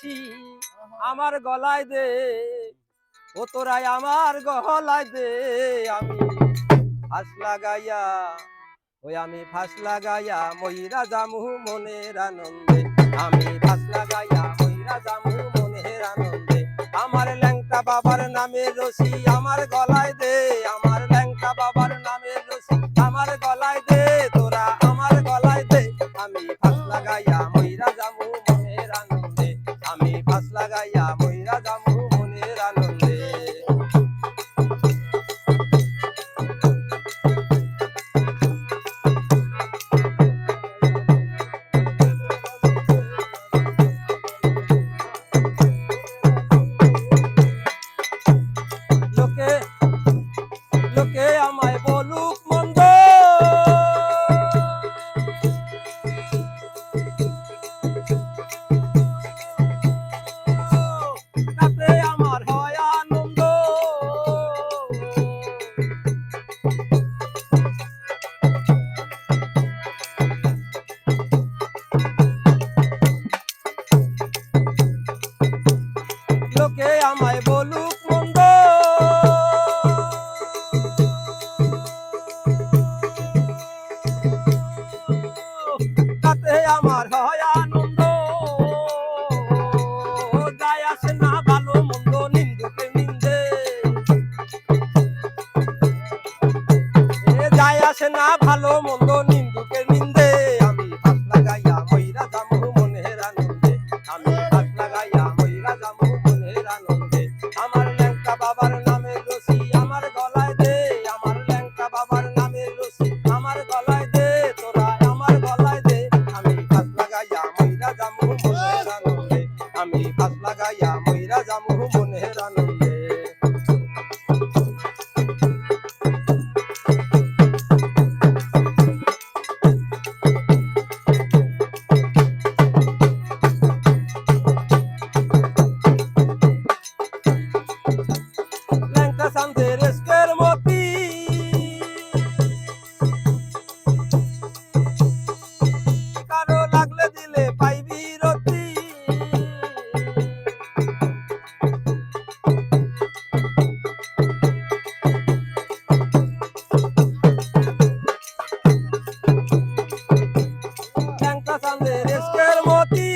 রশি আমার গলায় দে, ও তোরাই আমার গলায় দে। আমি ফাঁস লাগাইয়া, ওই আমি ফাঁস লাগাইয়া ময়রা জামু মনের আনন্দে। আমি ফাঁস লাগাইয়া ময়রা জামু মনের আনন্দে। আমার ল্যাংটা বাবার নামে রশি আমার গলায় দে, আমার ল্যাংটা বাবার নামে রশি আমার গলায় দে, তোরা আমার গলায় দে। আমি ফাঁস লাগাইয়া ময়রা জামু মনের আনন্দে। আমি ফাঁস লাগাইয়া ময়রা জামু মনের আনন্দে। লোকে লোকে আমায় বলুক মন্দ, তাতে আমার হয় আনন্দ। লোকে আমায় বলুক মন্দ, তাতে আমার হয় আনন্দ। যায় আসে না ভালো মন্দ নিন্দুকে নিন্দে, যায় আসে না ভালো মন্দ নিন্দুকে নিন্দে। আমি ফাঁস লাগাইয়া ময়রা জামু মনের আনন্দে। আমি ফাঁস লাগাইয়া ময়রা জামু মনের আনন্দে। আমার ল্যাংটা বাবার নামে রশি আমার গলায় দে, আমার ল্যাংটা বাবার নামে রশি আমার গলায় দে, তোরা আমার গলায় দে। আমি ফাঁস লাগাইয়া ময়রা জামু মনের আনন্দে। আমি ফাঁস লাগাইয়া ময়রা জামু মনের আনন্দে। ল্যাংটা সান্ধের এসকের মতি, কারো লাগলে দিলে পাইবি রতি। ল্যাংটা সান্ধের এসকের মতি,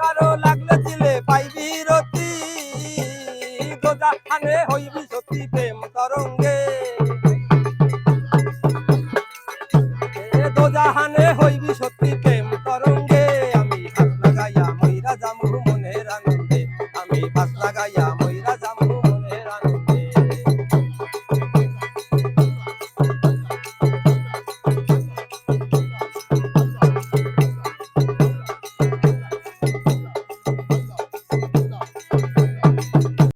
কারো লাগলে দিলে পাইবি রতি। দোজাহানে হইবি সতী প্রেম তরঙ্গে, দোজাহানে হইবি সতী